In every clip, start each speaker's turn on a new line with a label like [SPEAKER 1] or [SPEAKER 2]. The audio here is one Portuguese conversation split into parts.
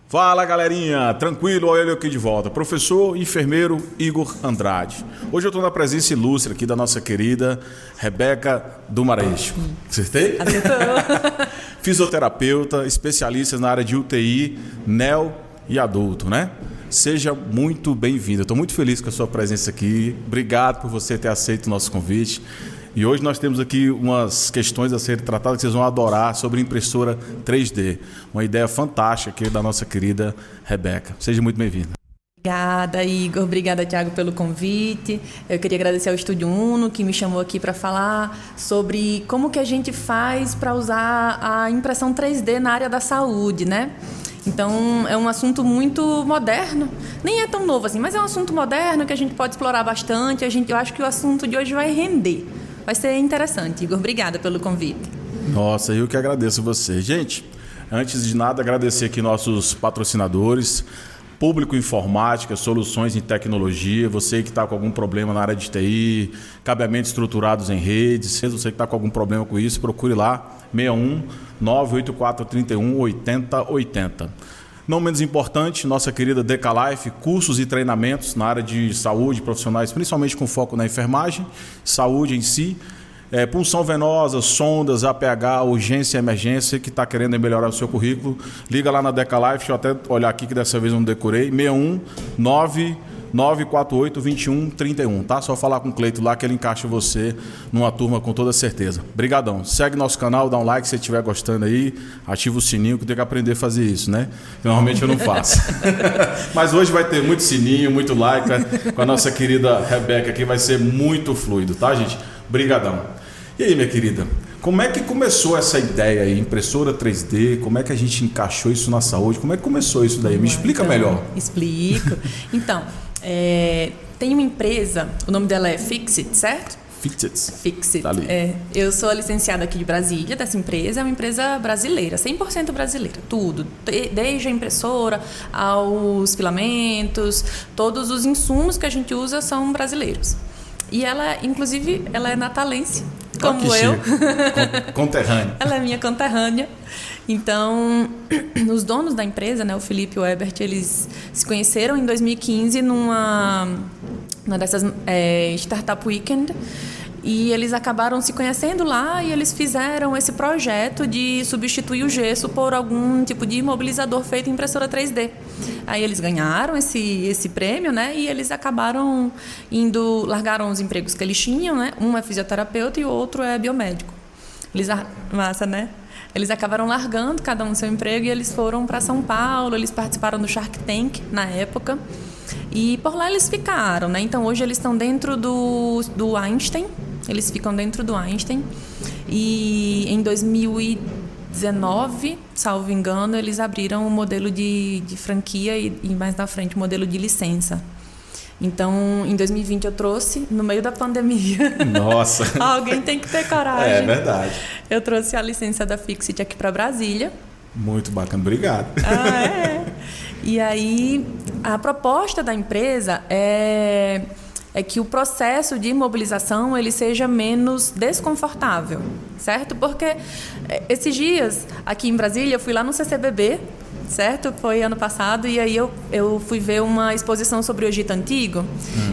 [SPEAKER 1] Fala galerinha, tranquilo? Olha eu aqui de volta, professor enfermeiro Igor Andrade. Hoje eu estou na presença ilustre aqui da nossa querida Rebeca do Mareixo. Acertei?
[SPEAKER 2] Acertou.
[SPEAKER 1] Fisioterapeuta, especialista na área de UTI, neo e adulto, né? Seja muito bem-vinda. Estou muito feliz com a sua presença aqui. Obrigado por você ter aceito o nosso convite. E hoje nós temos aqui umas questões a serem tratadas que vocês vão adorar sobre impressora 3D. Uma ideia fantástica aqui da nossa querida Rebeca. Seja muito bem-vinda.
[SPEAKER 2] Obrigada, Igor. Obrigada, Thiago, pelo convite. Eu queria agradecer ao Estúdio Uno, que me chamou aqui para falar sobre como que a gente faz para usar a impressão 3D na área da saúde, né? Então, é um assunto muito moderno. Nem é tão novo assim, mas é um assunto moderno que a gente pode explorar bastante. Eu acho que o assunto de hoje vai render. Vai ser interessante, Igor. Obrigada pelo convite.
[SPEAKER 1] Nossa, eu que agradeço você. Gente, antes de nada, agradecer aqui nossos patrocinadores, Público Informática, soluções em tecnologia, você que está com algum problema na área de TI, cabeamentos estruturados em redes, você que está com algum problema com isso, procure lá, 61 98431 8080. Não menos importante, nossa querida Decalife, cursos e treinamentos na área de saúde, profissionais, principalmente com foco na enfermagem, saúde em si, punção venosa, sondas, APH, urgência e emergência, que está querendo melhorar o seu currículo. Liga lá na Decalife, deixa eu até olhar aqui que dessa vez eu não decorei, 61 948 21 31, tá? Só falar com o Cleito lá que ele encaixa você numa turma com toda certeza. Brigadão. Segue nosso canal, dá um like se estiver gostando aí, ativa o sininho que tem que aprender a fazer isso, né? Que normalmente eu não faço. Mas hoje vai ter muito sininho, muito like, né? Com a nossa querida Rebeca aqui, vai ser muito fluido, tá, gente? Brigadão. E aí, minha querida, como é que começou essa ideia aí, impressora 3D? Como é que a gente encaixou isso na saúde? Como é que começou isso daí? Me explica melhor.
[SPEAKER 2] Explico. Então, tem uma empresa, o nome dela é Fixit, certo? Fixit. Tá ali. Eu sou a licenciada aqui de Brasília, dessa empresa. É uma empresa brasileira, 100% brasileira. Tudo, desde a impressora aos filamentos, todos os insumos que a gente usa são brasileiros. E ela, inclusive, ela é natalense, como eu.
[SPEAKER 1] Conterrânea.
[SPEAKER 2] Ela é minha conterrânea. Então, os donos da empresa, né, o Felipe e o Ebert, eles se conheceram em 2015 numa dessas Startup Weekend. E eles acabaram se conhecendo lá e eles fizeram esse projeto de substituir o gesso por algum tipo de imobilizador feito em impressora 3D. Aí eles ganharam esse prêmio, né? E eles acabaram largaram os empregos que eles tinham, né? Um é fisioterapeuta e o outro é biomédico. Massa, né? Eles acabaram largando cada um seu emprego e eles foram para São Paulo, eles participaram do Shark Tank na época. E por lá eles ficaram, né? Então hoje eles estão dentro do Einstein. Eles ficam dentro do Einstein. E em 2019, salvo engano, eles abriram o modelo de franquia e mais na frente o modelo de licença. Então, em 2020 eu trouxe, no meio da pandemia.
[SPEAKER 1] Nossa!
[SPEAKER 2] Alguém tem que ter coragem.
[SPEAKER 1] É verdade.
[SPEAKER 2] Eu trouxe a licença da Fixit aqui para Brasília.
[SPEAKER 1] Muito bacana, obrigado.
[SPEAKER 2] E aí, a proposta da empresa é que o processo de imobilização ele seja menos desconfortável, certo? Porque esses dias, aqui em Brasília, eu fui lá no CCBB, certo? Foi ano passado, e aí eu fui ver uma exposição sobre o Egito Antigo.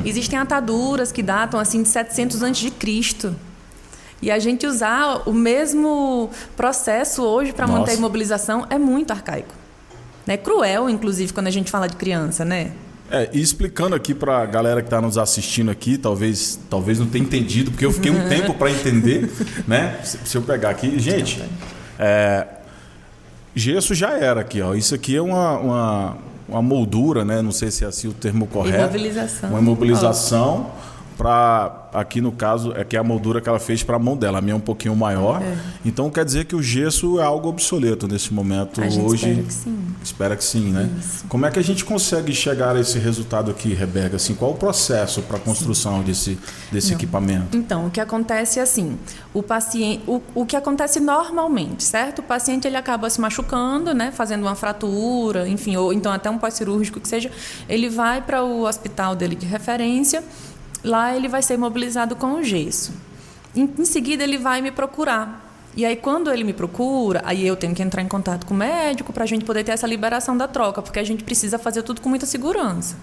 [SPEAKER 2] Existem ataduras que datam assim de 700 a.C. E a gente usar o mesmo processo hoje para manter a imobilização é muito arcaico. É cruel, inclusive, quando a gente fala de criança, né?
[SPEAKER 1] E explicando aqui para a galera que está nos assistindo aqui, talvez não tenha entendido, porque eu fiquei um tempo para entender, né? Se eu pegar aqui, gente, gesso já era aqui, ó. Isso aqui é uma moldura, né? Não sei se é assim o termo correto.
[SPEAKER 2] Imobilização.
[SPEAKER 1] Uma imobilização para, aqui no caso, que é a moldura que ela fez para a mão dela. A minha é um pouquinho maior. Então quer dizer que o gesso é algo obsoleto nesse momento.
[SPEAKER 2] A gente
[SPEAKER 1] hoje.
[SPEAKER 2] espera que sim.
[SPEAKER 1] Espera que sim, né?
[SPEAKER 2] Isso.
[SPEAKER 1] Como é que a gente consegue chegar a esse resultado aqui, Rebeca? Assim, qual o processo para a construção desse equipamento?
[SPEAKER 2] Então, o que acontece é assim, o paciente, o que acontece normalmente, certo? O paciente ele acaba se machucando, né? Fazendo uma fratura, enfim, ou então até um pós-cirúrgico que seja, ele vai para o hospital dele de referência. Lá ele vai ser imobilizado com o gesso. em seguida ele vai me procurar. E aí, quando ele me procura, aí eu tenho que entrar em contato com o médico para a gente poder ter essa liberação da troca, porque a gente precisa fazer tudo com muita segurança.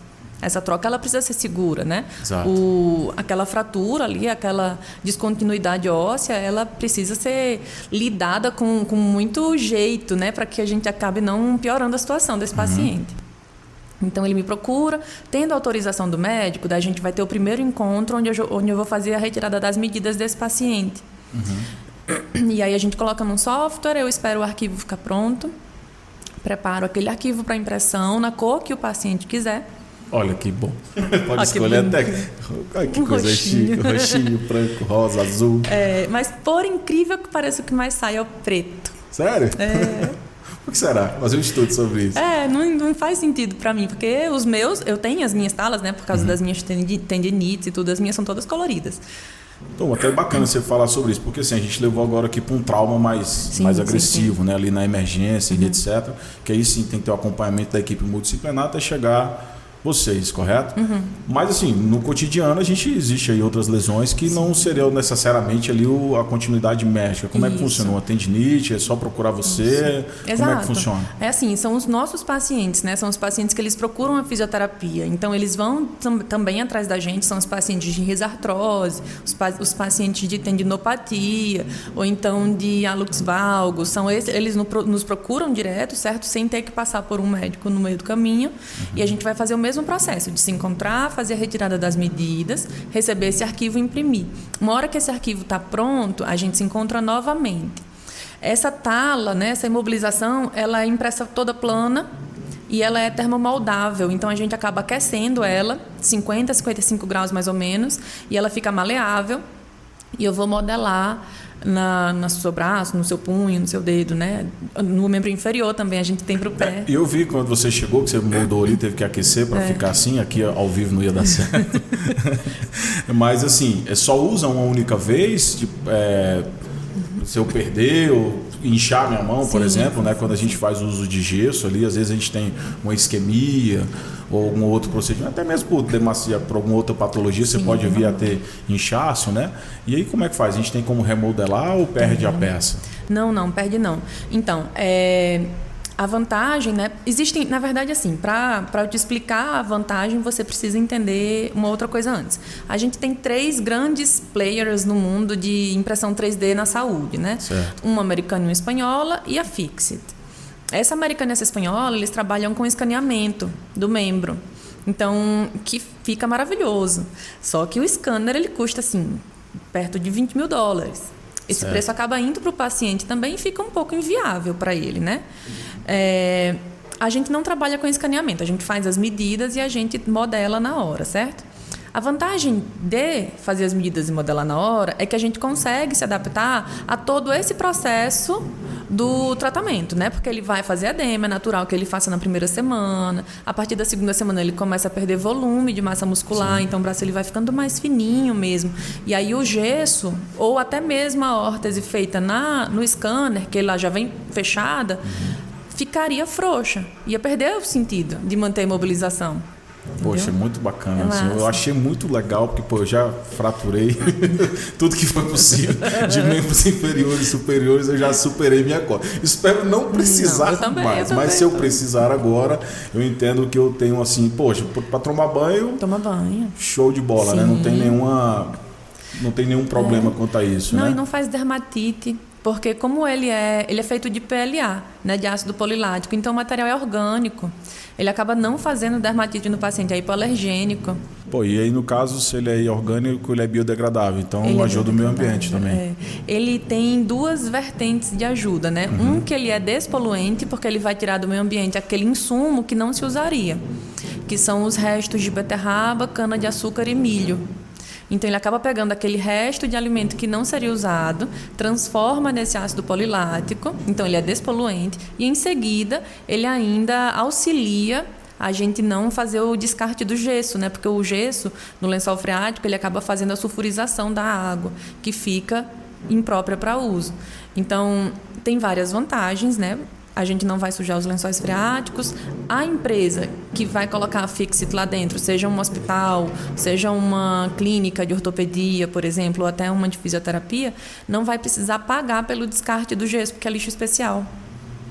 [SPEAKER 2] Essa troca, ela precisa ser segura, né?
[SPEAKER 1] Exato.
[SPEAKER 2] Aquela fratura ali, aquela descontinuidade óssea, ela precisa ser lidada com muito jeito, né? Para que a gente acabe não piorando a situação desse paciente. Então, ele me procura, tendo a autorização do médico, daí a gente vai ter o primeiro encontro onde eu vou fazer a retirada das medidas desse paciente. E aí a gente coloca num software, eu espero o arquivo ficar pronto, preparo aquele arquivo para impressão na cor que o paciente quiser.
[SPEAKER 1] Olha que bom. Pode escolher até. Ai, que coisa chique. Roxinho, branco, rosa, azul.
[SPEAKER 2] Mas por incrível que pareça, o que mais sai é o preto.
[SPEAKER 1] Sério? Por que será? Fazer um estudo sobre isso.
[SPEAKER 2] Não faz sentido para mim, porque os meus, eu tenho as minhas talas, né? Por causa das minhas tendinites e tudo, as minhas são todas coloridas.
[SPEAKER 1] Então, até bacana você falar sobre isso, porque assim, a gente levou agora aqui para um trauma mais agressivo, sim. Né? Ali na emergência e etc. Que aí sim tem que ter o acompanhamento da equipe multidisciplinar até chegar vocês, correto? Mas assim, no cotidiano existe aí outras lesões que não seriam necessariamente ali a continuidade médica. Como é que funciona? Uma tendinite, é só procurar você?
[SPEAKER 2] Exato.
[SPEAKER 1] Como é que funciona?
[SPEAKER 2] É assim, são os nossos pacientes, né? São os pacientes que eles procuram a fisioterapia. Então, eles vão também atrás da gente, são os pacientes de risartrose, os pacientes de tendinopatia, ou então de hallux valgus. São eles nos procuram direto, certo? Sem ter que passar por um médico no meio do caminho. E a gente vai fazer o mesmo processo de se encontrar, fazer a retirada das medidas, receber esse arquivo e imprimir. Uma hora que esse arquivo está pronto, a gente se encontra novamente. Essa tala, né, essa imobilização, ela é impressa toda plana e ela é termomoldável. Então, a gente acaba aquecendo ela, 50, 55 graus mais ou menos, e ela fica maleável. E eu vou modelar no seu braço, no seu punho, no seu dedo, né? No membro inferior também, a gente tem para o pé.
[SPEAKER 1] E eu vi quando você chegou, que você moldou ali, teve que aquecer para ficar assim, aqui ao vivo não ia dar certo. Mas assim, só usa uma única vez? Tipo, se eu perder ou inchar minha mão, por exemplo, né? Quando a gente faz o uso de gesso ali, às vezes a gente tem uma isquemia ou algum outro procedimento, até mesmo por alguma outra patologia, você pode vir a ter inchaço, né? E aí como é que faz? A gente tem como remodelar ou perde a peça?
[SPEAKER 2] Não, perde não. Então, a vantagem, né? Existem, na verdade, assim, para eu te explicar a vantagem, você precisa entender uma outra coisa antes. A gente tem 3 grandes players no mundo de impressão 3D na saúde, né?
[SPEAKER 1] Certo.
[SPEAKER 2] Uma americana e uma espanhola e a Fixit. Essa americana e essa espanhola, eles trabalham com escaneamento do membro. Então, que fica maravilhoso. Só que o scanner, ele custa, assim, perto de $20 mil. Esse preço acaba indo para o paciente também e fica um pouco inviável para ele, né? A gente não trabalha com escaneamento, a gente faz as medidas e a gente modela na hora, certo? A vantagem de fazer as medidas e modelar na hora é que a gente consegue se adaptar a todo esse processo do tratamento, né? Porque ele vai fazer edema, é natural que ele faça na primeira semana. A partir da segunda semana ele começa a perder volume de massa muscular, então o braço ele vai ficando mais fininho mesmo. E aí o gesso, ou até mesmo a órtese feita no scanner, que lá já vem fechada, ficaria frouxa. Ia perder o sentido de manter a imobilização. Entendeu?
[SPEAKER 1] Poxa, muito bacana. Assim, eu achei muito legal, porque eu já fraturei tudo que foi possível. De membros inferiores e superiores, eu já superei minha cota. Espero não precisar mais, mas se eu precisar agora, eu entendo que eu tenho assim, poxa, para tomar banho,
[SPEAKER 2] toma banho.
[SPEAKER 1] Show de bola, sim, né? Não tem nenhum problema quanto a isso,
[SPEAKER 2] não,
[SPEAKER 1] né?
[SPEAKER 2] E não faz dermatite. Porque como ele é feito de PLA, né, de ácido polilático, então o material é orgânico. Ele acaba não fazendo dermatite no paciente, é hipoalergênico.
[SPEAKER 1] E aí no caso, se ele é orgânico, ele é biodegradável, então ele ajuda o meio ambiente também.
[SPEAKER 2] Ele tem 2 vertentes de ajuda, né? Um que ele é despoluente, porque ele vai tirar do meio ambiente aquele insumo que não se usaria, que são os restos de beterraba, cana-de-açúcar e milho. Então, ele acaba pegando aquele resto de alimento que não seria usado, transforma nesse ácido polilático, então ele é despoluente, e em seguida ele ainda auxilia a gente não fazer o descarte do gesso, né? Porque o gesso, no lençol freático, ele acaba fazendo a sulfurização da água, que fica imprópria para uso. Então, tem várias vantagens, né? a gente não vai sujar os lençóis freáticos. A empresa que vai colocar a Fix-It lá dentro, seja um hospital, seja uma clínica de ortopedia, por exemplo, ou até uma de fisioterapia, não vai precisar pagar pelo descarte do gesso, porque é lixo especial.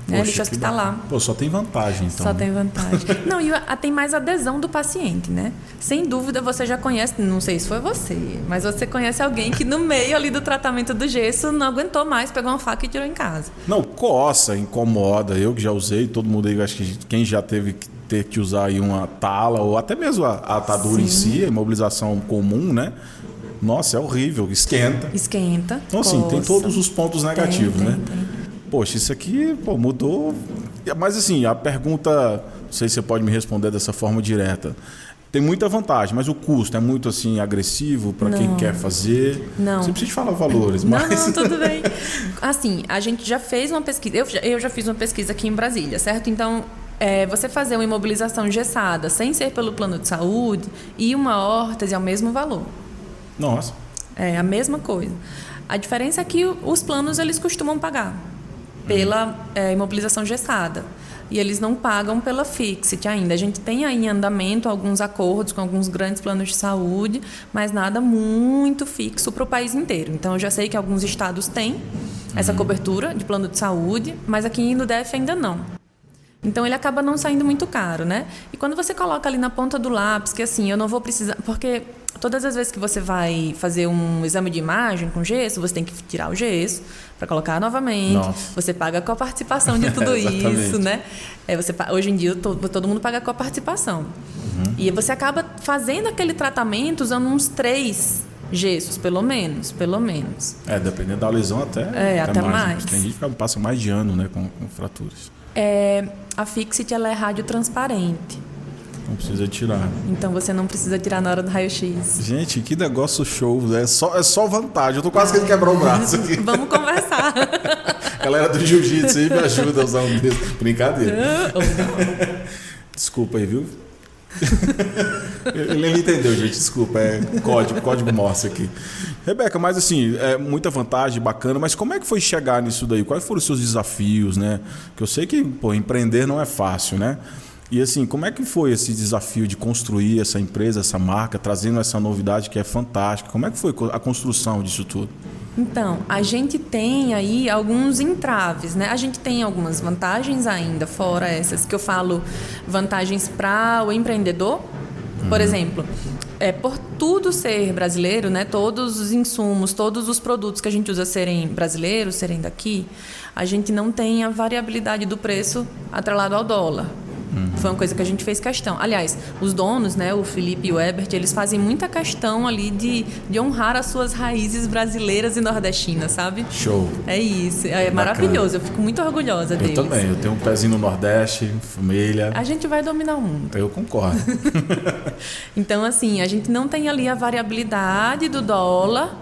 [SPEAKER 1] Poxa,
[SPEAKER 2] lixo hospitalar.
[SPEAKER 1] Pô, só tem vantagem, então.
[SPEAKER 2] Só tem vantagem. Não, e tem mais adesão do paciente, né? Sem dúvida, você já conhece, não sei se foi você, mas você conhece alguém que no meio ali do tratamento do gesso não aguentou mais, pegou uma faca e tirou em casa.
[SPEAKER 1] Não, coça, incomoda. Eu que já usei, todo mundo aí, acho que quem já teve que ter que usar aí uma tala, ou até mesmo a atadura em si, a imobilização comum, né? Nossa, é horrível, esquenta.
[SPEAKER 2] Esquenta.
[SPEAKER 1] Então, assim, tem todos os pontos negativos, né?
[SPEAKER 2] Tem.
[SPEAKER 1] Poxa, isso aqui mudou. Mas assim, a pergunta, não sei se você pode me responder dessa forma direta. Tem muita vantagem, mas o custo é muito assim agressivo para quem quer fazer.
[SPEAKER 2] Não.
[SPEAKER 1] Você precisa falar valores, mas...
[SPEAKER 2] Não, tudo bem. Assim, a gente já fez uma pesquisa, eu já fiz uma pesquisa aqui em Brasília, certo? Então, você fazer uma imobilização engessada sem ser pelo plano de saúde e uma órtese é o mesmo valor.
[SPEAKER 1] Nossa.
[SPEAKER 2] É a mesma coisa. A diferença é que os planos eles costumam pagar pela imobilização engessada. E eles não pagam pela Fix-It ainda. A gente tem aí em andamento alguns acordos com alguns grandes planos de saúde, mas nada muito fixo para o país inteiro. Então, eu já sei que alguns estados têm essa cobertura de plano de saúde, mas aqui no DF ainda não. Então, ele acaba não saindo muito caro, né? E quando você coloca ali na ponta do lápis, que assim, eu não vou precisar... Porque todas as vezes que você vai fazer um exame de imagem com gesso, você tem que tirar o gesso para colocar novamente.
[SPEAKER 1] Nossa.
[SPEAKER 2] Você paga a coparticipação de tudo isso, né? Hoje em dia, todo mundo paga a coparticipação. E você acaba fazendo aquele tratamento usando uns 3 gessos, pelo menos.
[SPEAKER 1] Dependendo da lesão até mais. Tem gente que passa mais de ano, né, com fraturas.
[SPEAKER 2] A Fix-It ela é radiotransparente.
[SPEAKER 1] Não precisa tirar.
[SPEAKER 2] Então você não precisa tirar na hora do raio-x.
[SPEAKER 1] Gente, que negócio show. É só vantagem. Eu tô quase querendo quebrar o braço aqui.
[SPEAKER 2] Vamos conversar.
[SPEAKER 1] Galera do jiu-jitsu aí me ajuda a usar um desses. Brincadeira. Desculpa aí, viu? Ele nem entendeu, gente. Desculpa. É código Morse aqui. Rebeca, mas assim, muita vantagem, bacana, mas como é que foi chegar nisso daí? Quais foram os seus desafios, né? Porque eu sei que, empreender não é fácil, né? E assim, como é que foi esse desafio de construir essa empresa, essa marca, trazendo essa novidade que é fantástica? Como é que foi a construção disso tudo?
[SPEAKER 2] Então, a gente tem aí alguns entraves, né? A gente tem algumas vantagens ainda, fora essas que eu falo, vantagens para o empreendedor. Por exemplo, por tudo ser brasileiro, né? Todos os insumos, todos os produtos que a gente usa serem brasileiros, serem daqui, a gente não tem a variabilidade do preço atrelado ao dólar. Foi uma coisa que a gente fez questão. Aliás, os donos, né, o Felipe e o Ebert, eles fazem muita questão ali de honrar as suas raízes brasileiras e nordestinas, sabe?
[SPEAKER 1] Show.
[SPEAKER 2] É isso. É maravilhoso. Eu fico muito orgulhosa deles.
[SPEAKER 1] Eu também. Eu tenho um pezinho no Nordeste, família.
[SPEAKER 2] A gente vai dominar o mundo.
[SPEAKER 1] Eu concordo.
[SPEAKER 2] Então, assim, a gente não tem ali a variabilidade do dólar.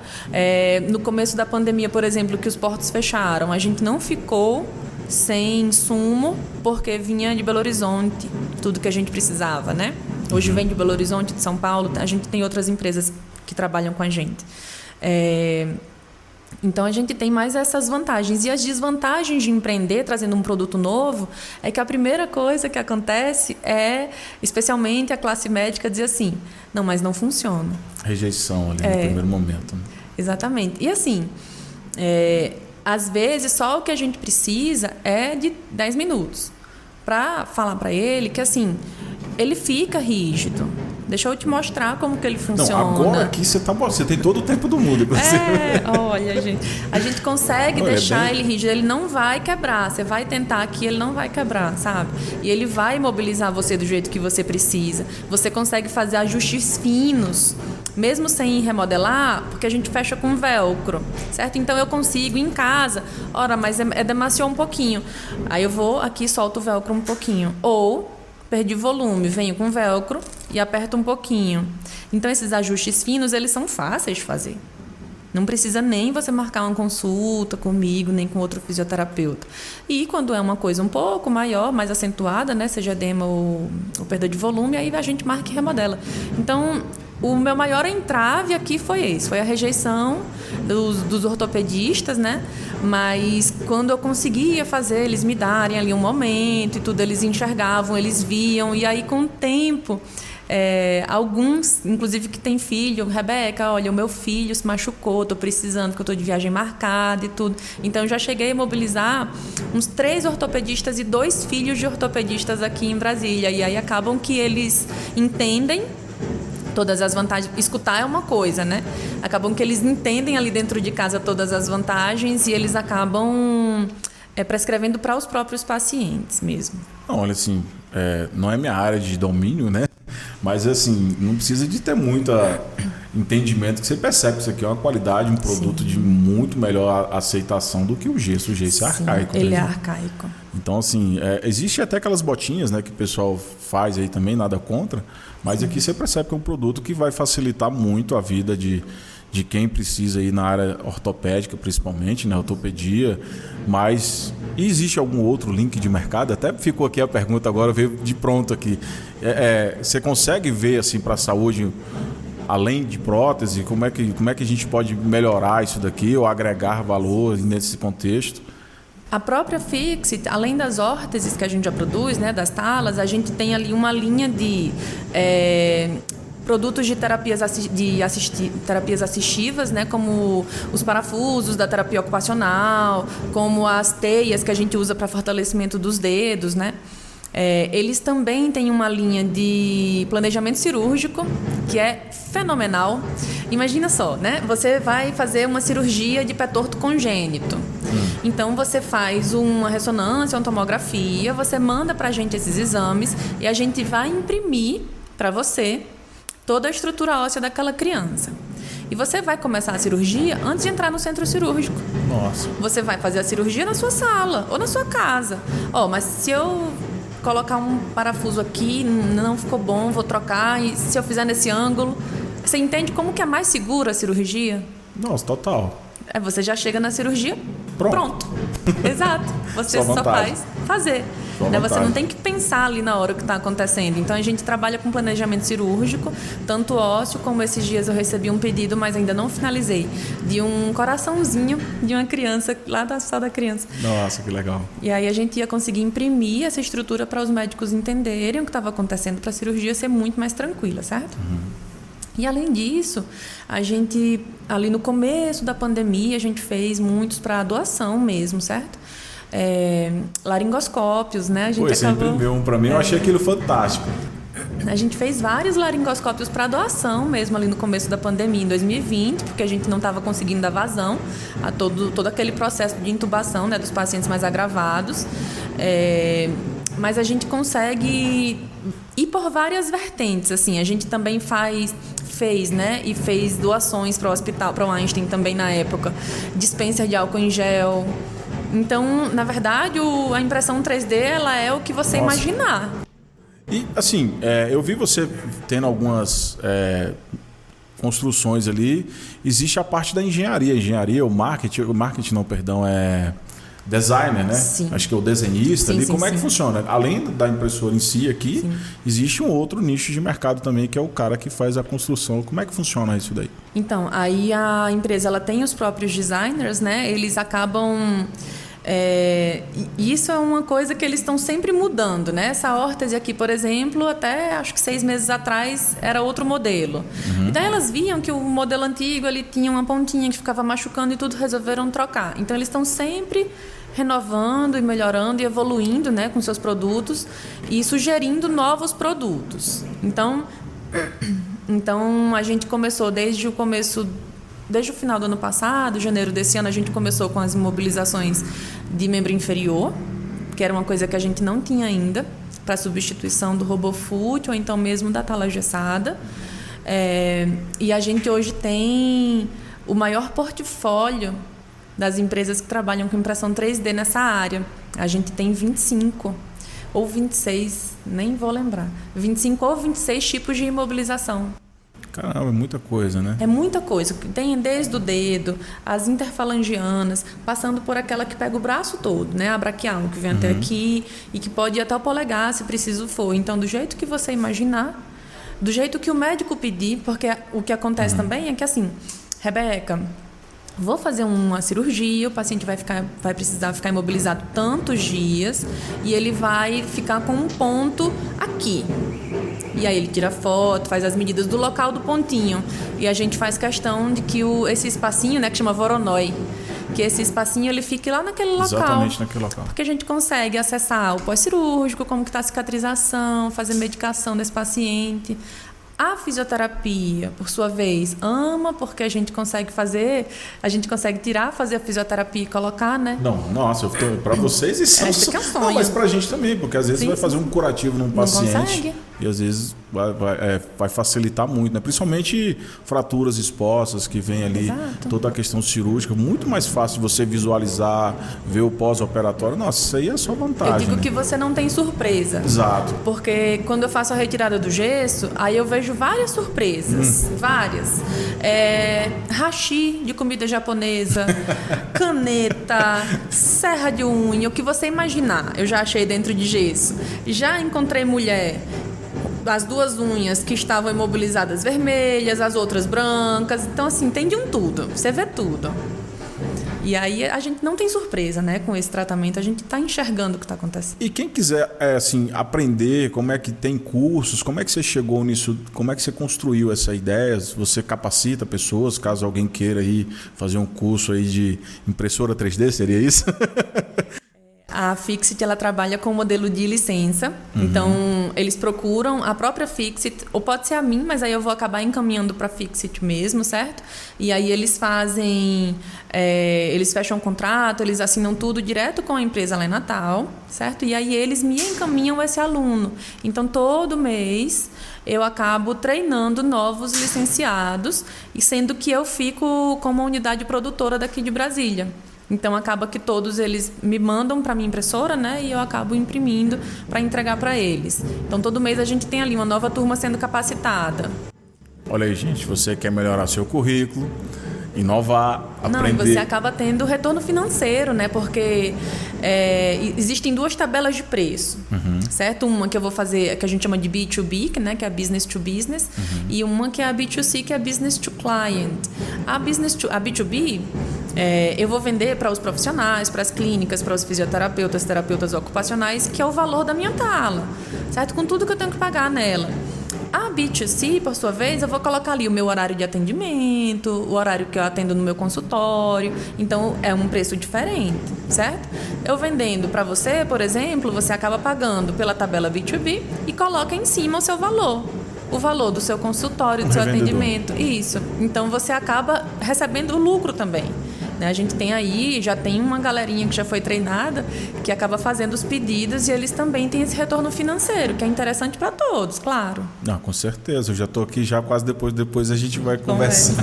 [SPEAKER 2] No começo da pandemia, por exemplo, que os portos fecharam, a gente não ficou sem insumo, porque vinha de Belo Horizonte, tudo que a gente precisava, né? Hoje vem de Belo Horizonte, de São Paulo, a gente tem outras empresas que trabalham com a gente. Então, a gente tem mais essas vantagens. E as desvantagens de empreender, trazendo um produto novo, é que a primeira coisa que acontece especialmente a classe médica, dizer assim, não, mas não funciona.
[SPEAKER 1] Rejeição ali no primeiro momento. Né?
[SPEAKER 2] Exatamente. E assim... às vezes, só o que a gente precisa é de 10 minutos para falar para ele que, assim, ele fica rígido. Deixa eu te mostrar como que ele funciona.
[SPEAKER 1] Não, agora aqui você tem todo o tempo do mundo.
[SPEAKER 2] Olha, gente, a gente consegue deixar ele rígido. Ele não vai quebrar. Você vai tentar aqui, ele não vai quebrar, sabe? E ele vai imobilizar você do jeito que você precisa. Você consegue fazer ajustes finos, mesmo sem remodelar, porque a gente fecha com velcro, certo? Então eu consigo em casa, mas demaciou um pouquinho. Aí eu vou aqui, solto o velcro um pouquinho. Ou perdi volume, venho com velcro e aperto um pouquinho. Então esses ajustes finos, eles são fáceis de fazer. Não precisa nem você marcar uma consulta comigo, nem com outro fisioterapeuta. E quando é uma coisa um pouco maior, mais acentuada, né, seja edema ou perda de volume, aí a gente marca e remodela. Então, O meu maior entrave aqui foi esse, foi a rejeição dos ortopedistas, né? Mas quando eu conseguia fazer, eles me darem ali um momento e tudo, eles enxergavam, eles viam, e aí com o tempo, alguns, inclusive que tem filho, Rebeca, olha, o meu filho se machucou, estou precisando, porque eu estou de viagem marcada e tudo. Então, eu já cheguei a mobilizar uns 3 ortopedistas e 2 filhos de ortopedistas aqui em Brasília, e aí acabam que eles entendem todas as vantagens. Escutar é uma coisa, né? Acabam que eles entendem ali dentro de casa todas as vantagens e eles acabam prescrevendo para os próprios pacientes mesmo.
[SPEAKER 1] Não, olha, assim, não é minha área de domínio, né? Mas, assim, não precisa de ter muito entendimento, que você percebe que isso aqui é uma qualidade, um produto de muito melhor aceitação do que o gesso. O gesso é arcaico.
[SPEAKER 2] Ele é arcaico.
[SPEAKER 1] Então, assim, existe até aquelas botinhas, né, que o pessoal faz aí também, nada contra, mas aqui você percebe que é um produto que vai facilitar muito a vida de quem precisa ir na área ortopédica, principalmente, né, ortopedia. Mas existe algum outro link de mercado? Até ficou aqui a pergunta agora, veio de pronto aqui. Você consegue ver, assim, para a saúde, além de prótese, como é que a gente pode melhorar isso daqui ou agregar valor nesse contexto?
[SPEAKER 2] A própria Fix-It, além das órteses que a gente já produz, né, das talas, a gente tem ali uma linha de produtos de terapias assistivas, né, como os parafusos da terapia ocupacional, como as teias que a gente usa para fortalecimento dos dedos, né? Eles também têm uma linha de planejamento cirúrgico que é fenomenal. Imagina só, né? Você vai fazer uma cirurgia de pé torto congênito. Então você faz uma ressonância, uma tomografia, você manda para a gente esses exames e a gente vai imprimir para você toda a estrutura óssea daquela criança. E você vai começar a cirurgia antes de entrar no centro cirúrgico.
[SPEAKER 1] Nossa.
[SPEAKER 2] Você vai fazer a cirurgia na sua sala ou na sua casa. Mas se eu colocar um parafuso aqui, não ficou bom, vou trocar. E se eu fizer nesse ângulo... Você entende como que é mais segura a cirurgia?
[SPEAKER 1] Nossa, total.
[SPEAKER 2] Você já chega na cirurgia, pronto. Exato. Você só faz fazer. Né? Você não tem que pensar ali na hora o que está acontecendo. Então, a gente trabalha com planejamento cirúrgico, tanto ósseo, como esses dias eu recebi um pedido, mas ainda não finalizei, de um coraçãozinho de uma criança, lá da sala da criança.
[SPEAKER 1] Nossa, que legal.
[SPEAKER 2] E aí a gente ia conseguir imprimir essa estrutura para os médicos entenderem o que estava acontecendo, para a cirurgia ser muito mais tranquila, certo? E além disso, a gente, ali no começo da pandemia, a gente fez muitos para doação mesmo, certo? Laringoscópios, né? A gente
[SPEAKER 1] você imprimiu um para mim, eu achei aquilo fantástico.
[SPEAKER 2] A gente fez vários laringoscópios para doação mesmo ali no começo da pandemia, em 2020, porque a gente não estava conseguindo dar vazão a todo aquele processo de intubação, né, dos pacientes mais agravados. Mas a gente consegue ir por várias vertentes, assim. A gente também fez, né, e fez doações para o hospital, para o Einstein também na época, dispenser de álcool em gel. Então, na verdade, a impressão 3D, ela é o que você imaginar.
[SPEAKER 1] E, assim, eu vi você tendo algumas construções ali. Existe a parte da engenharia, o marketing não, perdão, designer, né?
[SPEAKER 2] Sim.
[SPEAKER 1] Acho que é o desenhista ali. Como é que
[SPEAKER 2] sim.
[SPEAKER 1] funciona? Além da impressora em si aqui, existe um outro nicho de mercado também, que é o cara que faz a construção. Como é que funciona isso daí?
[SPEAKER 2] Então, aí a empresa ela tem os próprios designers, né? Eles acabam... isso é uma coisa que eles estão sempre mudando, né? Essa órtese aqui, por exemplo, até acho que 6 meses atrás era outro modelo. E daí elas viam que o modelo antigo ele tinha uma pontinha que ficava machucando e tudo, resolveram trocar. Então eles estão sempre renovando e melhorando e evoluindo, né, com seus produtos e sugerindo novos produtos. Então a gente começou desde o final do ano passado, janeiro desse ano, a gente começou com as imobilizações de membro inferior, que era uma coisa que a gente não tinha ainda, para substituição do RoboFoot ou então mesmo da tala engessada. E a gente hoje tem o maior portfólio das empresas que trabalham com impressão 3D nessa área. A gente tem 25 ou 26, nem vou lembrar, 25 ou 26 tipos de imobilização.
[SPEAKER 1] Caramba, é muita coisa, né?
[SPEAKER 2] É muita coisa. Tem desde o dedo, as interfalangianas, passando por aquela que pega o braço todo, né? A braquial, que vem até aqui e que pode ir até o polegar, se preciso for. Então, do jeito que você imaginar, do jeito que o médico pedir, porque o que acontece também é que assim, Rebeca, vou fazer uma cirurgia, o paciente vai precisar ficar imobilizado tantos dias e ele vai ficar com um ponto aqui. E aí ele tira foto, faz as medidas do local do pontinho. E a gente faz questão de que esse espacinho, né, que chama Voronoi, que esse espacinho ele fique lá naquele local.
[SPEAKER 1] Exatamente naquele local.
[SPEAKER 2] Porque a gente consegue acessar o pós-cirúrgico, como que está a cicatrização, fazer medicação desse paciente. A fisioterapia, por sua vez, ama porque a gente consegue fazer a fisioterapia e colocar, né?
[SPEAKER 1] Não, nossa, para vocês isso
[SPEAKER 2] é um sonho.
[SPEAKER 1] Não, mas pra gente também, porque às vezes
[SPEAKER 2] Sim,
[SPEAKER 1] vai fazer um curativo num paciente
[SPEAKER 2] consegue.
[SPEAKER 1] E às vezes vai facilitar muito, né? Principalmente fraturas expostas que vem ali,
[SPEAKER 2] Exato.
[SPEAKER 1] toda a questão cirúrgica, muito mais fácil de você visualizar, ver o pós-operatório. Nossa, isso aí é só vantagem.
[SPEAKER 2] Eu digo,
[SPEAKER 1] né?
[SPEAKER 2] que você não tem surpresa.
[SPEAKER 1] Exato.
[SPEAKER 2] Porque quando eu faço a retirada do gesso, aí eu vejo várias surpresas. Várias. Hashi de comida japonesa, caneta, serra de unha, o que você imaginar, eu já achei dentro de gesso. Já encontrei mulher, as duas unhas que estavam imobilizadas vermelhas, as outras brancas. Então, assim, tem de um tudo. Você vê tudo. E aí a gente não tem surpresa, né? Com esse tratamento, a gente está enxergando o que está acontecendo.
[SPEAKER 1] E quem quiser assim, aprender, como é que tem cursos, como é que você chegou nisso, como é que você construiu essa ideia? Você capacita pessoas, caso alguém queira aí fazer um curso aí de impressora 3D, seria isso?
[SPEAKER 2] A Fixit, ela trabalha com o modelo de licença. Então, eles procuram a própria Fixit, ou pode ser a mim, mas aí eu vou acabar encaminhando para a Fixit mesmo, certo? E aí eles fazem, eles fecham um contrato, eles assinam tudo direto com a empresa lá em Natal, certo? E aí eles me encaminham esse aluno. Então, todo mês eu acabo treinando novos licenciados, e sendo que eu fico como uma unidade produtora daqui de Brasília. Então, acaba que todos eles me mandam para minha impressora, né? E eu acabo imprimindo para entregar para eles. Então, todo mês a gente tem ali uma nova turma sendo capacitada.
[SPEAKER 1] Olha aí, gente, você quer melhorar seu currículo, inovar, aprender...
[SPEAKER 2] Não, você acaba tendo retorno financeiro, né? Porque existem duas tabelas de preço, certo? Uma que eu vou fazer, que a gente chama de B2B, né? Que é Business to Business, e uma que é a B2C, que é Business to Client. A B2B... eu vou vender para os profissionais, para as clínicas, para os fisioterapeutas, terapeutas ocupacionais, que é o valor da minha tala, certo? Com tudo que eu tenho que pagar nela. A B2C, por sua vez, eu vou colocar ali o meu horário de atendimento, o horário que eu atendo no meu consultório. Então, é um preço diferente, certo? Eu vendendo para você, por exemplo, você acaba pagando pela tabela B2B e coloca em cima o seu valor. O valor do seu consultório, do seu atendimento. Isso. Então, você acaba recebendo o lucro também. A gente tem aí, já tem uma galerinha que já foi treinada, que acaba fazendo os pedidos, e eles também têm esse retorno financeiro, que é interessante para todos, claro.
[SPEAKER 1] Não, com certeza. Eu já estou aqui já quase depois a gente vai conversar.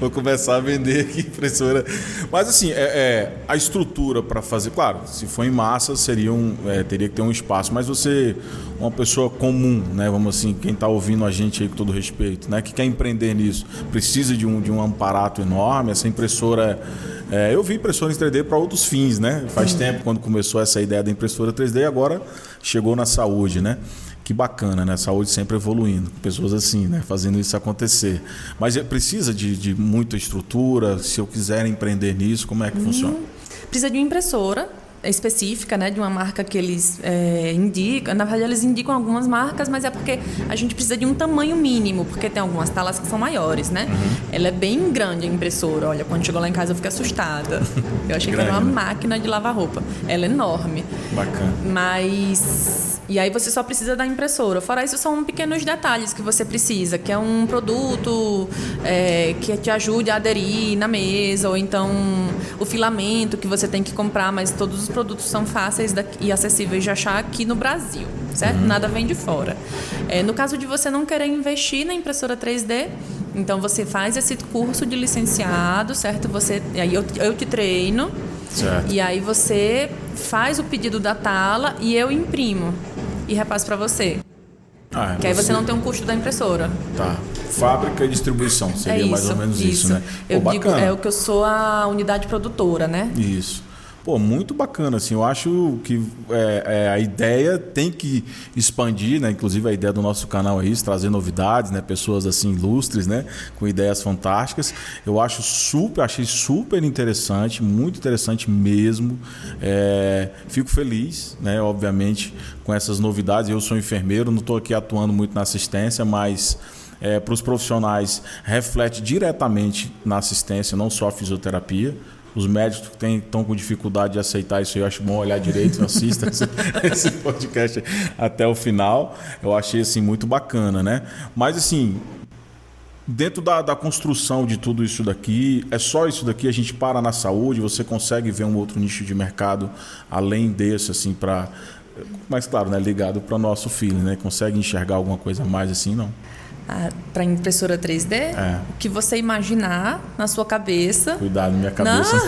[SPEAKER 1] Vou começar a vender aqui impressora. Mas assim, a estrutura para fazer, claro, se for em massa teria que ter um espaço, mas você, uma pessoa comum, né, vamos assim, quem está ouvindo a gente aí com todo respeito, né, que quer empreender nisso, precisa de um aparato enorme. Essa impressora, eu vi impressora em 3D para outros fins, né? Faz tempo quando começou essa ideia da impressora 3D, agora chegou na saúde, né? Que bacana, né? A saúde sempre evoluindo, pessoas assim, né? Fazendo isso acontecer. Mas precisa de muita estrutura, se eu quiser empreender nisso, como é que funciona?
[SPEAKER 2] Precisa de uma impressora específica, né, de uma marca que eles indicam. Na verdade, eles indicam algumas marcas, mas é porque a gente precisa de um tamanho mínimo, porque tem algumas talas que são maiores, né? Ela é bem grande, a impressora. Olha, quando chegou lá em casa eu fiquei assustada. Eu achei que era uma máquina de lavar roupa. Ela é enorme.
[SPEAKER 1] Bacana.
[SPEAKER 2] Mas... E aí você só precisa da impressora. Fora isso, são pequenos detalhes que você precisa, que é um produto que te ajude a aderir na mesa, ou então o filamento que você tem que comprar, mas todos os produtos são fáceis e acessíveis de achar aqui no Brasil, certo? Nada vem de fora. No caso de você não querer investir na impressora 3D, então você faz esse curso de licenciado, certo? Aí eu te treino,
[SPEAKER 1] certo.
[SPEAKER 2] E aí você faz o pedido da tala e eu imprimo e repasso para você. Que aí você não tem um custo da impressora.
[SPEAKER 1] Tá. Fábrica e distribuição, seria mais ou menos isso, né?
[SPEAKER 2] Eu digo, o que eu sou a unidade produtora, né?
[SPEAKER 1] Isso. Pô, muito bacana, assim, eu acho que a ideia tem que expandir, né? Inclusive a ideia do nosso canal é isso, trazer novidades, né? Pessoas assim ilustres, né? Com ideias fantásticas. Eu achei super interessante, muito interessante mesmo. Fico feliz, né? Obviamente, com essas novidades. Eu sou enfermeiro, não estou aqui atuando muito na assistência, mas para os profissionais reflete diretamente na assistência, não só a fisioterapia. Os médicos que estão com dificuldade de aceitar isso aí, eu acho bom olhar direito, assista esse podcast até o final. Eu achei assim, muito bacana, né? Mas assim, dentro da construção de tudo isso daqui, é só isso daqui, a gente para na saúde, você consegue ver um outro nicho de mercado além desse, assim, mas claro, né, ligado para o nosso filho, né? Consegue enxergar alguma coisa a mais assim, não?
[SPEAKER 2] Para impressora 3D, o que você imaginar na sua cabeça.
[SPEAKER 1] Cuidado, minha cabeça.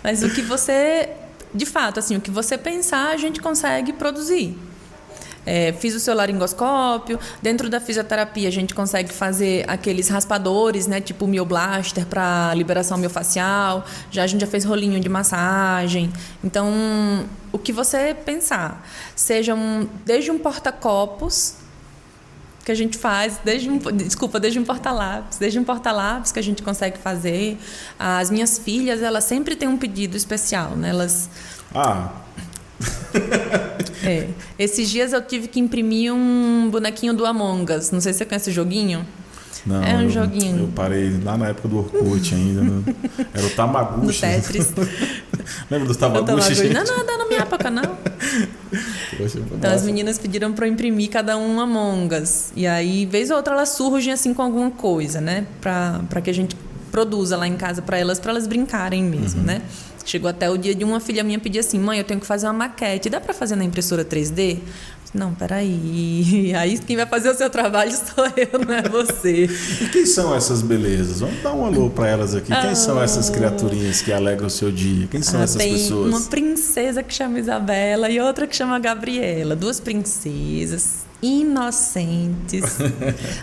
[SPEAKER 2] Mas o que você, de fato, assim, o que você pensar, a gente consegue produzir. Fiz o seu laringoscópio. Dentro da fisioterapia, a gente consegue fazer aqueles raspadores, né, tipo mioblaster para liberação miofacial. A gente já fez rolinho de massagem. Então, o que você pensar, seja desde um porta-copos que a gente faz, desde um porta-lápis que a gente consegue fazer. As minhas filhas, elas sempre têm um pedido especial, né? Esses dias eu tive que imprimir um bonequinho do Among Us. Não sei se você conhece o joguinho.
[SPEAKER 1] Não,
[SPEAKER 2] é um joguinho.
[SPEAKER 1] Eu parei lá na época do Orkut ainda. Era o Tamagotchi.
[SPEAKER 2] No Tetris.
[SPEAKER 1] Lembra do Tamagotchi?
[SPEAKER 2] Não, na minha época não.
[SPEAKER 1] Poxa,
[SPEAKER 2] então as meninas pediram para eu imprimir cada um Among Us. E aí, vez ou outra, elas surgem assim com alguma coisa, né? Para que a gente produza lá em casa para elas brincarem mesmo, né? Chegou até o dia de uma filha minha pedir assim: mãe, eu tenho que fazer uma maquete, dá para fazer na impressora 3D? Não, peraí. Aí quem vai fazer o seu trabalho sou eu, não é você.
[SPEAKER 1] E quem são essas belezas? Vamos dar um alô para elas aqui. Quem são essas criaturinhas que alegram o seu dia? Quem são essas pessoas?
[SPEAKER 2] Tem uma princesa que chama Isabela e outra que chama Gabriela. 2 princesas inocentes.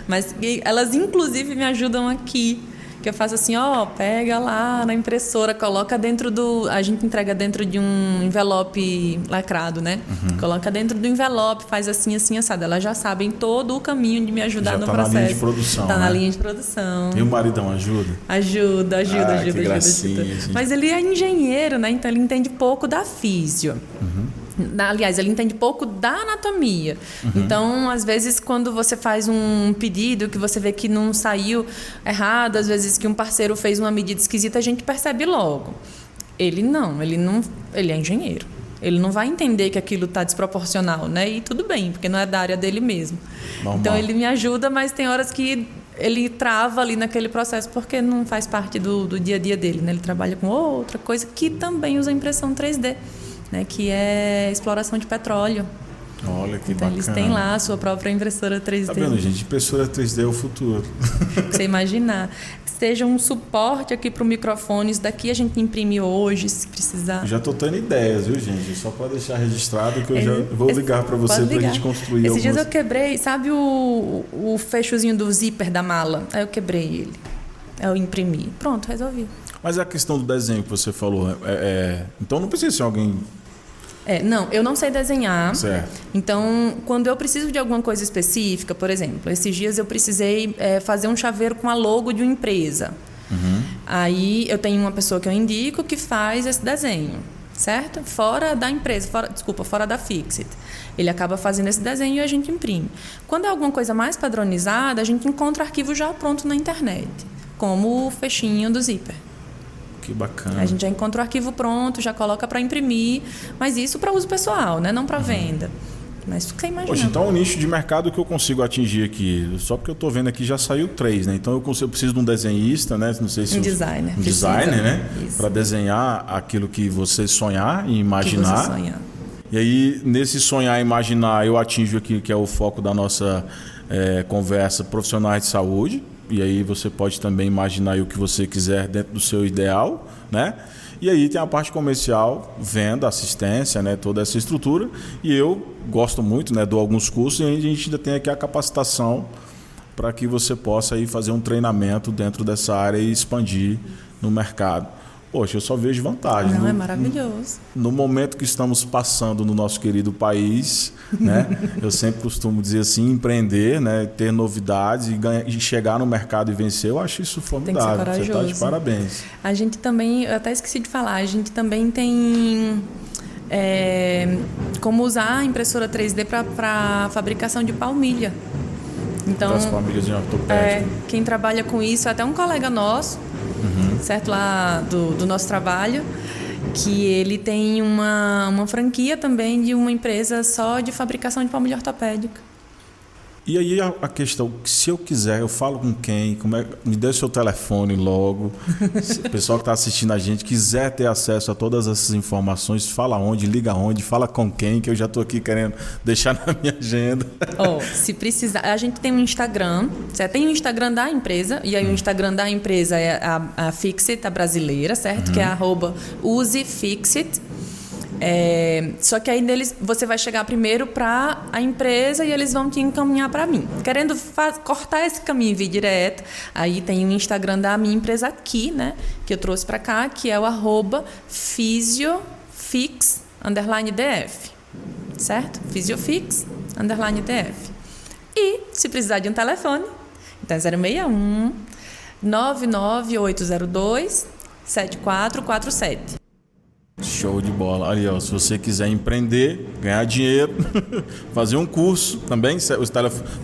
[SPEAKER 2] Mas elas, inclusive, me ajudam aqui. Que eu faço assim, pega lá na impressora, coloca dentro a gente entrega dentro de um envelope lacrado, né? Coloca dentro do envelope, faz assim, assim, assado. Elas já sabem todo o caminho de me ajudar no processo.
[SPEAKER 1] Já tá na linha de produção,
[SPEAKER 2] Tá
[SPEAKER 1] né?
[SPEAKER 2] na linha de produção.
[SPEAKER 1] E o maridão ajuda?
[SPEAKER 2] Ajuda.
[SPEAKER 1] Que gracinha, gente.
[SPEAKER 2] Mas ele é engenheiro, né? Então ele entende pouco da físio. Aliás, ele entende pouco da anatomia. Então, às vezes, quando você faz um pedido que você vê que não saiu errado, às vezes que um parceiro fez uma medida esquisita, a gente percebe logo. Ele é engenheiro. Ele não vai entender que aquilo está desproporcional, né? E tudo bem, porque não é da área dele mesmo.
[SPEAKER 1] Normal.
[SPEAKER 2] Então, ele me ajuda, mas tem horas que ele trava ali naquele processo porque não faz parte do dia a dia dele, né? Ele trabalha com outra coisa que também usa impressão 3D. Né, que é exploração de petróleo.
[SPEAKER 1] Olha que
[SPEAKER 2] então,
[SPEAKER 1] bacana.
[SPEAKER 2] Eles têm lá a sua própria impressora 3D.
[SPEAKER 1] Tá vendo, gente? Impressora 3D é o futuro.
[SPEAKER 2] Você imaginar. Seja um suporte aqui para o microfone. Isso daqui a gente imprime hoje, se precisar.
[SPEAKER 1] Eu já estou tendo ideias, viu, gente? Só para deixar registrado que eu já vou ligar para você para a gente construir
[SPEAKER 2] Esses dias eu quebrei, sabe o fechozinho do zíper da mala? Aí eu quebrei ele. Aí eu imprimi. Pronto, resolvi.
[SPEAKER 1] Mas a questão do desenho que você falou, então não precisa ser alguém...
[SPEAKER 2] Não, eu não sei desenhar.
[SPEAKER 1] Certo.
[SPEAKER 2] Então, quando eu preciso de alguma coisa específica, por exemplo, esses dias eu precisei fazer um chaveiro com a logo de uma empresa. Aí eu tenho uma pessoa que eu indico que faz esse desenho, certo? Fora da empresa, fora da Fixit. Ele acaba fazendo esse desenho e a gente imprime. Quando é alguma coisa mais padronizada, a gente encontra arquivo já pronto na internet, como o fechinho do zíper.
[SPEAKER 1] Que bacana.
[SPEAKER 2] A gente já encontra o arquivo pronto, já coloca para imprimir, mas isso para uso pessoal, né? Não para venda. Mas você imagina.
[SPEAKER 1] Poxa, então é um nicho de mercado que eu consigo atingir aqui. Só porque eu estou vendo aqui já saiu 3, né? Então eu preciso de um desenhista, né? Não sei se
[SPEAKER 2] designer.
[SPEAKER 1] Um designer, né? Para desenhar aquilo que você sonhar e imaginar.
[SPEAKER 2] Que você sonhar.
[SPEAKER 1] E aí, nesse sonhar e imaginar, eu atinjo aqui, que é o foco da nossa conversa, profissionais de saúde. E aí você pode também imaginar o que você quiser dentro do seu ideal, né? E aí tem a parte comercial, venda, assistência, né? Toda essa estrutura. E eu gosto muito, né? Dou alguns cursos e a gente ainda tem aqui a capacitação para que você possa aí fazer um treinamento dentro dessa área e expandir no mercado. poxa, eu só vejo vantagem.
[SPEAKER 2] Não, é maravilhoso.
[SPEAKER 1] No momento que estamos passando no nosso querido país, né? Eu sempre costumo dizer assim, empreender, né? Ter novidades e chegar no mercado e vencer, eu acho isso formidável.
[SPEAKER 2] Tem que ser corajoso.
[SPEAKER 1] Você está de parabéns.
[SPEAKER 2] A gente também, eu até esqueci de falar, a gente também tem como usar a impressora 3D para fabricação de palmilha. Então,
[SPEAKER 1] as palmilhas de ortopédico.
[SPEAKER 2] Quem trabalha com isso é até um colega nosso, certo, lá do nosso trabalho, que ele tem uma franquia também de uma empresa só de fabricação de palmilha ortopédica.
[SPEAKER 1] E aí a questão, se eu quiser, eu falo com quem? Me dê o seu telefone logo. Se o pessoal que está assistindo a gente quiser ter acesso a todas essas informações, fala onde, liga onde, fala com quem, que eu já estou aqui querendo deixar na minha agenda.
[SPEAKER 2] Se precisar, a gente tem um Instagram, certo? Tem o Instagram da empresa, e aí o Instagram da empresa é a Fixit, a brasileira, certo? Que é @usefixit. Só que aí neles você vai chegar primeiro para a empresa e eles vão te encaminhar para mim. Querendo cortar esse caminho e vir direto, aí tem o Instagram da minha empresa aqui, né? Que eu trouxe para cá, que é o @fisiofix_df, certo? Fisiofix_df. E se precisar de um telefone, então é 061 99802 7447.
[SPEAKER 1] Show de bola. Ali, ó, se você quiser empreender, ganhar dinheiro, fazer um curso também,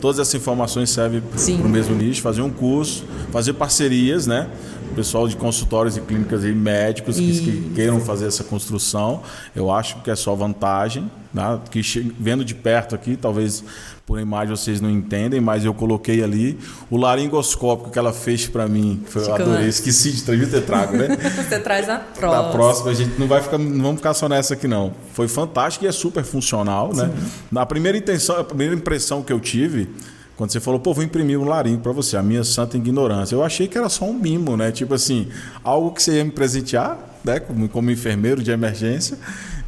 [SPEAKER 1] todas essas informações servem para o mesmo nicho, fazer um curso, fazer parcerias, né? O pessoal de consultórios e clínicas e médicos que queiram fazer essa construção, eu acho que é só vantagem, né? Que vendo de perto aqui, talvez por imagem vocês não entendem, mas eu coloquei ali o laringoscópio que ela fez para mim, que eu adorei, esqueci de ter trago, né?
[SPEAKER 2] Você traz a próxima.
[SPEAKER 1] Na próxima a gente não vamos ficar só nessa aqui não. Foi fantástico e é super funcional, né? A primeira impressão que eu tive, quando você falou, vou imprimir um laringo para você, a minha santa ignorância. Eu achei que era só um mimo, né? Tipo assim, algo que você ia me presentear, né? Como enfermeiro de emergência.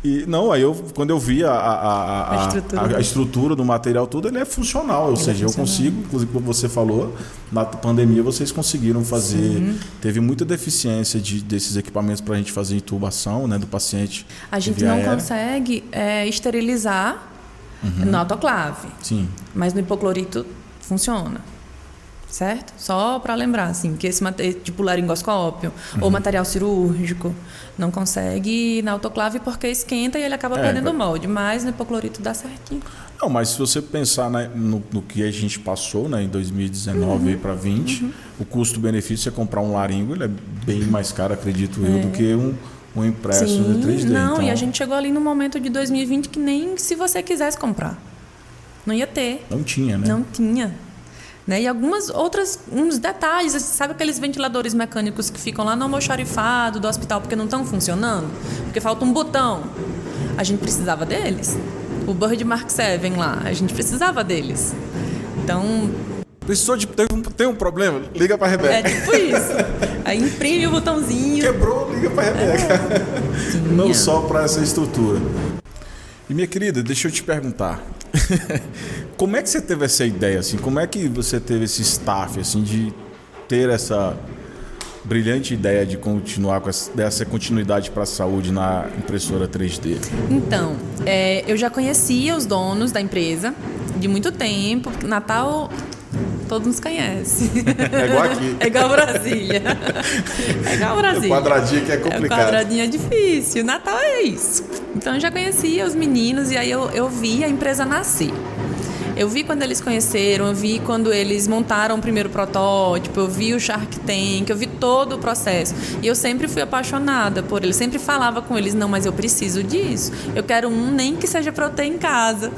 [SPEAKER 1] E não, aí quando eu vi a estrutura do material, tudo, ele é funcional. Ou seja, eu consigo, inclusive como você falou, na pandemia vocês conseguiram fazer. Teve muita deficiência desses equipamentos para a gente fazer intubação, né, do paciente.
[SPEAKER 2] A gente não consegue esterilizar no autoclave.
[SPEAKER 1] Sim.
[SPEAKER 2] Mas no hipoclorito funciona. Certo? Só para lembrar, assim, que esse tipo laringoscópio ou material cirúrgico não consegue ir na autoclave porque esquenta e ele acaba perdendo o molde, mas no hipoclorito dá certinho.
[SPEAKER 1] Não, mas se você pensar no que a gente passou, né, em 2019 para 2020, o custo-benefício é comprar um laringo, ele é bem mais caro, acredito eu, do que um impresso de 3D.
[SPEAKER 2] Não, então... e a gente chegou ali no momento de 2020 que nem se você quisesse comprar. Não ia ter.
[SPEAKER 1] Não tinha, né?
[SPEAKER 2] Não tinha. Né? E uns detalhes, sabe aqueles ventiladores mecânicos que ficam lá no almoxarifado do hospital porque não estão funcionando? Porque falta um botão. A gente precisava deles. O Bird Mark VII lá, a gente precisava deles. Então...
[SPEAKER 1] Precisou tem um problema? Liga para a Rebeca.
[SPEAKER 2] É tipo isso. Aí imprime o botãozinho.
[SPEAKER 1] Quebrou, liga para a Rebeca. Não só para essa estrutura. E minha querida, deixa eu te perguntar. Como é que você teve essa ideia, assim? Como é que você teve esse staff, assim, de ter essa brilhante ideia de continuar com dessa continuidade para a saúde na impressora 3D?
[SPEAKER 2] Então, eu já conhecia os donos da empresa de muito tempo. Natal, todos nos conhecem.
[SPEAKER 1] É igual aqui.
[SPEAKER 2] É igual Brasília. É igual Brasília.
[SPEAKER 1] O quadradinho que é complicado.
[SPEAKER 2] O quadradinho é difícil. Natal é isso. Então, eu já conhecia os meninos e aí eu vi a empresa nascer. Eu vi quando eles conheceram, eu vi quando eles montaram o primeiro protótipo, eu vi o Shark Tank, eu vi todo o processo. E eu sempre fui apaixonada por eles, sempre falava com eles, não, mas eu preciso disso. Eu quero um, nem que seja para eu ter em casa.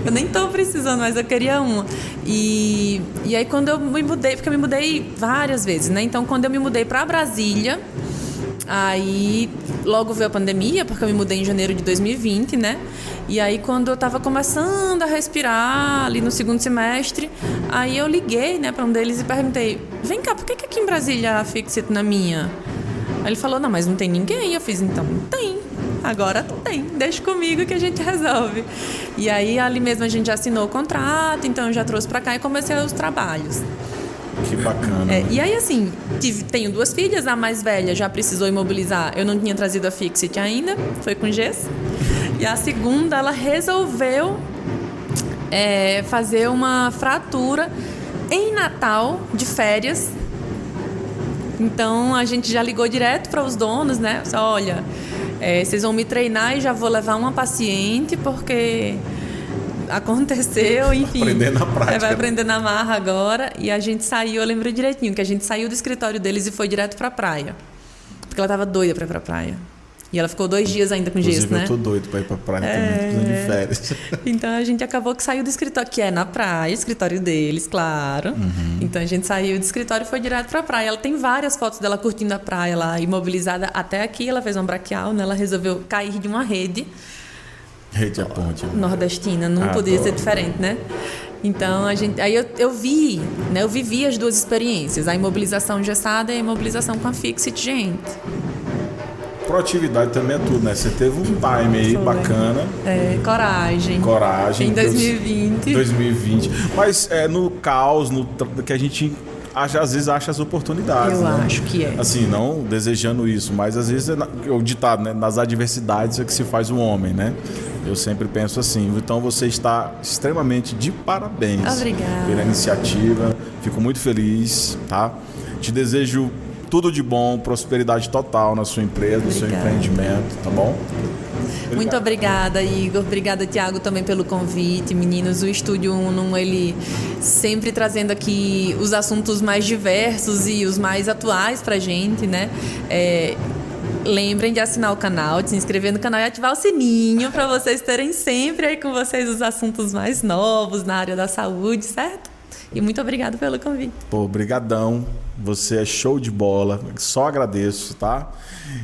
[SPEAKER 2] Eu nem estou precisando, mas eu queria uma. E aí quando eu me mudei, porque eu me mudei várias vezes, né? Então quando eu me mudei para Brasília, aí logo veio a pandemia, porque eu me mudei em janeiro de 2020, né? E aí quando eu estava começando a respirar ali no segundo semestre, aí eu liguei, né, para um deles e perguntei, vem cá, por que aqui em Brasília a Fixit na minha? Aí ele falou, não, mas não tem ninguém. Eu fiz, então, tem. Agora tem, deixa comigo que a gente resolve. E aí ali mesmo a gente já assinou o contrato, então eu já trouxe para cá e comecei os trabalhos.
[SPEAKER 1] Que bacana.
[SPEAKER 2] E aí, assim, tenho 2 filhas, a mais velha já precisou imobilizar. Eu não tinha trazido a Fixit ainda, foi com gesso. E a segunda, ela resolveu fazer uma fratura em Natal, de férias. Então, a gente já ligou direto para os donos, né? Olha, vocês vão me treinar e já vou levar uma paciente, porque aconteceu, enfim.
[SPEAKER 1] Aprender na prática.
[SPEAKER 2] Vai aprender na marra agora. E a gente saiu, eu lembro direitinho, que a gente saiu do escritório deles e foi direto para a praia. Porque ela estava doida para ir para a praia. E ela ficou 2 dias ainda com gesso, né?
[SPEAKER 1] Eu tô doido pra ir pra praia também, precisando de férias.
[SPEAKER 2] Então a gente acabou que saiu do escritório, que é na praia, escritório deles, claro. Então a gente saiu do escritório e foi direto pra praia. Ela tem várias fotos dela curtindo a praia lá, imobilizada até aqui. Ela fez um braquial, né? Ela resolveu cair de uma rede.
[SPEAKER 1] Rede a ponte.
[SPEAKER 2] Nordestina, não podia ser diferente, né? Então aí eu vi, né? Eu vivi as 2 experiências, a imobilização engessada e a imobilização com a Fixit, gente.
[SPEAKER 1] Proatividade também é tudo, né? Você teve um time aí bacana.
[SPEAKER 2] Coragem. Em 2020.
[SPEAKER 1] 2020. Mas no caos, que a gente às vezes acha as oportunidades.
[SPEAKER 2] Eu
[SPEAKER 1] né?
[SPEAKER 2] acho que é.
[SPEAKER 1] Assim, não desejando isso, mas às vezes o ditado, né? Nas adversidades é que se faz o homem, né? Eu sempre penso assim. Então você está extremamente de parabéns.
[SPEAKER 2] Obrigada.
[SPEAKER 1] Pela iniciativa. Fico muito feliz, tá? Te desejo tudo de bom, prosperidade total na sua empresa, no seu empreendimento, tá bom?
[SPEAKER 2] Muito obrigada, Igor. Obrigada, Tiago, também pelo convite. Meninos, o Estúdio Unum, ele sempre trazendo aqui os assuntos mais diversos e os mais atuais pra gente, né? Lembrem de assinar o canal, de se inscrever no canal e ativar o sininho para vocês terem sempre aí com vocês os assuntos mais novos na área da saúde, certo? E muito obrigado pelo convite.
[SPEAKER 1] Pô, brigadão. Você é show de bola. Só agradeço, tá?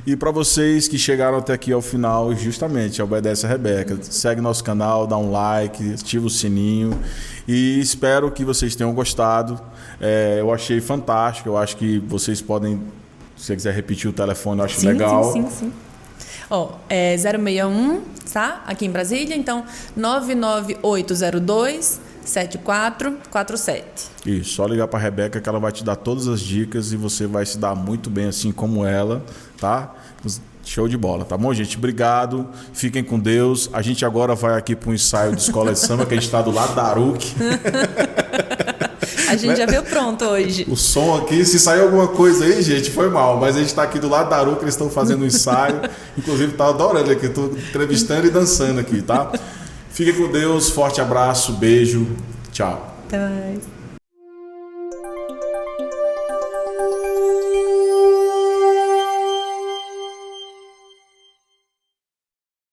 [SPEAKER 1] E para vocês que chegaram até aqui ao final, justamente, obedece a Rebeca. Segue nosso canal, dá um like, ativa o sininho. E espero que vocês tenham gostado. Eu achei fantástico. Eu acho que vocês podem, se você quiser repetir o telefone, eu acho legal.
[SPEAKER 2] Sim. É 061, tá? Aqui em Brasília. Então, 99802 7447.
[SPEAKER 1] Isso, só ligar para a Rebeca que ela vai te dar todas as dicas e você vai se dar muito bem assim como ela, tá? Show de bola, tá bom, gente? Obrigado, fiquem com Deus. A gente agora vai aqui para um ensaio de escola de samba, que a gente está do lado da Aruc.
[SPEAKER 2] A gente já veio pronto hoje.
[SPEAKER 1] O som aqui, se sair alguma coisa aí, gente, foi mal. Mas a gente está aqui do lado da Aruc, eles estão fazendo um ensaio. Inclusive, tá adorando aqui, estou entrevistando e dançando aqui, tá? Fiquem com Deus, forte abraço, beijo, tchau.
[SPEAKER 2] Até mais.